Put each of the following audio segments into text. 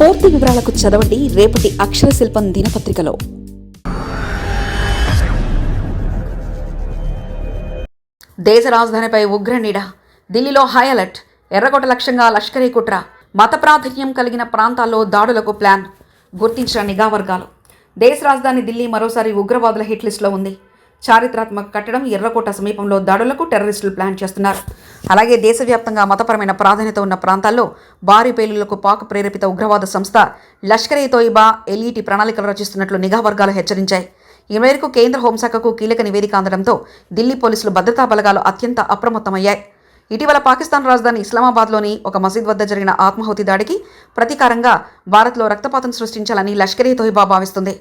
పూర్తి వివరాలకు చదవండి రేపటి అక్షర శిల్పం దినపత్రికలో. దేశ రాజధానిపై ఉగ్ర నీడ, ఢిల్లీలో హై అలర్ట్, ఎర్రకోట లక్ష్యంగా లష్కరీ కుట్ర, మత ప్రాధాన్యం కలిగిన ప్రాంతాల్లో దాడులకు ప్లాన్, గుర్తించిన నిఘా వర్గాలు. దేశ రాజధాని ఢిల్లీ మరోసారి ఉగ్రవాదుల హిట్ లిస్టులో ఉంది. చారిత్రాత్మక కట్టడం ఎర్రకోట సమీపంలో దాడులకు టెర్రరిస్టులు ప్లాన్ చేస్తున్నారు. అలాగే దేశవ్యాప్తంగా మతపరమైన ప్రాధాన్యత ఉన్న ప్రాంతాల్లో భారీ పేలుళ్లకు పాక్ ప్రేరేపిత ఉగ్రవాద సంస్థ లష్కరే తోయిబా ఎల్ఈటీ ప్రణాళికలు రచిస్తున్నట్లు నిఘా వర్గాలు హెచ్చరించాయి. ఈ మేరకు కేంద్ర హోంశాఖకు కీలక నివేదిక అందడంతో ఢిల్లీ పోలీసులు భద్రతా బలగాలు అత్యంత అప్రమత్తమయ్యాయి. ఇటీవల పాకిస్తాన్ రాజధాని ఇస్లామాబాద్లోని ఒక మసీద్ వద్ద జరిగిన ఆత్మాహుతి దాడికి ప్రతీకారంగా భారత్లో రక్తపాతం సృష్టించాలని లష్కరే తోయిబా భావిస్తుంది.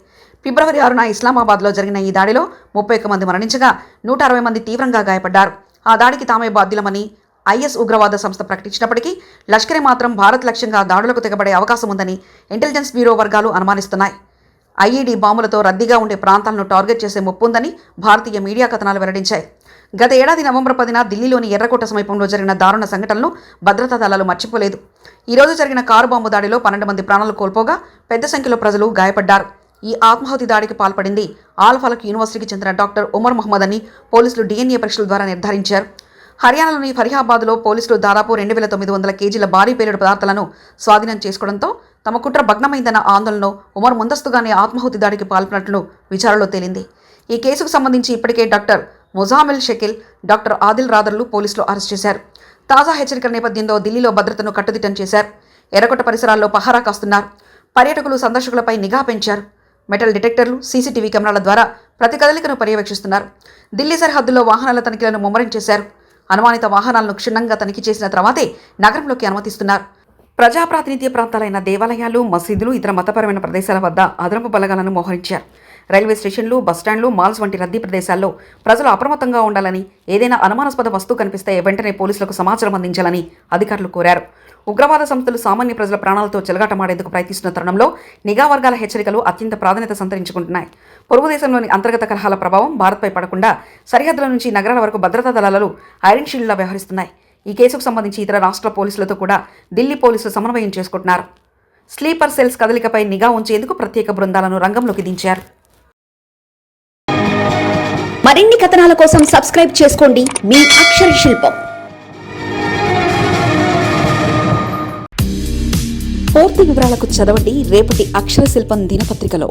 ఫిబ్రవరి 6న ఇస్లామాబాద్లో జరిగిన ఈ దాడిలో 31 మంది మరణించగా 160 మంది తీవ్రంగా గాయపడ్డారు. ఆ దాడికి తామే బాధ్యులమని ఐఎస్ ఉగ్రవాద సంస్థ ప్రకటించినప్పటికీ లష్కరే మాత్రం భారత్ లక్ష్యంగా దాడులకు తెగబడే అవకాశం ఉందని ఇంటెలిజెన్స్ బ్యూరో వర్గాలు అనుమానిస్తున్నాయి. ఐఈడీ బాంబులతో రద్దీగా ఉండే ప్రాంతాలను టార్గెట్ చేసే ముప్పుందని భారతీయ మీడియా కథనాలు వెల్లడించాయి. గత ఏడాది నవంబర్ 10న ఢిల్లీలోని ఎర్రకోట సమీపంలో జరిగిన దారుణ సంఘటనలు భద్రతా దళాలు మర్చిపోలేదు. ఈ రోజు జరిగిన కారు బాంబు దాడిలో 12 మంది ప్రాణాలు కోల్పోగా పెద్ద సంఖ్యలో ప్రజలు గాయపడ్డారు. ఈ ఆత్మాహుతి దాడికి పాల్పడింది ఆల్ ఫలక్ యూనివర్సిటీకి చెందిన డాక్టర్ ఉమర్ మహమ్మద్ అని పోలీసులు DNA పరీక్షల ద్వారా నిర్ధారించారు. హర్యానాలోని ఫరీహాబాద్లో పోలీసులు దాదాపు 2900 కేజీల భారీ పేలుడు పదార్థాలను స్వాధీనం చేసుకోవడంతో తమ కుట్ర భగ్నమైందన్న ఆందోళనలో ఉమర్ ముందస్తుగానే ఆత్మాహుతి దాడికి పాల్పడినట్లు విచారణలో తేలింది. ఈ కేసుకు సంబంధించి ఇప్పటికే డాక్టర్ ముజామిల్ షకీల్, డాక్టర్ ఆదిల్ రాదర్లు పోలీసులు అరెస్ట్ చేశారు. తాజా హెచ్చరికల నేపథ్యంలో ఢిల్లీలో భద్రతను కట్టుదిట్టం చేశారు. ఎర్రకోట పరిసరాల్లో పహారా కాస్తున్నారు. పర్యాటకులు, సందర్శకులపై నిఘా పెంచారు. మెటల్ డిటెక్టర్లు, సీసీటీవీ కెమెరాల ద్వారా ప్రతి కదలికను పర్యవేక్షిస్తున్నారు. ఢిల్లీ సరిహద్దుల్లో వాహనాల తనిఖీలను ముమ్మరం చేశారు. అనుమానిత వాహనాలను క్షుణ్ణంగా తనిఖీ చేసిన తర్వాతే నగరంలోకి అనుమతిస్తున్నారు. ప్రజాప్రాతినిధ్య ప్రాంతాలైన దేవాలయాలు, మసీదులు, ఇతర మతపరమైన ప్రదేశాల వద్ద అదనపు బలగాలను మోహరించారు. రైల్వే స్టేషన్లు, బస్టాండ్లు, మాల్స్ వంటి రద్దీ ప్రదేశాల్లో ప్రజలు అప్రమత్తంగా ఉండాలని, ఏదైనా అనుమానాస్పద వస్తువు కనిపిస్తే వెంటనే పోలీసులకు సమాచారం అందించాలని అధికారులు కోరారు. ఉగ్రవాద సంస్థలు సామాన్య ప్రజల ప్రాణాలతో చెలగాటమాడేందుకు ప్రయత్నిస్తున్న తరుణంలో నిఘా వర్గాల హెచ్చరికలు అత్యంత ప్రాధాన్యత సంతరించుకుంటున్నాయి. పొరుగు దేశంలోని అంతర్గత కలహాల ప్రభావం భారత్పై పడకుండా సరిహద్దుల నుంచి నగరాల వరకు భద్రతా దళాలు ఐరన్ షీల్డ్లా వ్యవహరిస్తున్నాయి. ఈ కేసుకు సంబంధించి ఇతర రాష్ట్ర పోలీసులతో కూడా ఢిల్లీ పోలీసులు సమన్వయం చేసుకుంటున్నారు. స్లీపర్ సెల్స్ కదలికపై నిఘా ఉంచేందుకు ప్రత్యేక బృందాలను రంగంలోకి దించారు. మరిన్ని కథనాల కోసం సబ్స్క్రైబ్ చేసుకోండి మీ అక్షర శిల్పం. పూర్తి వివరాలకు చదవండి రేపటి అక్షర శిల్పం దినపత్రికలో.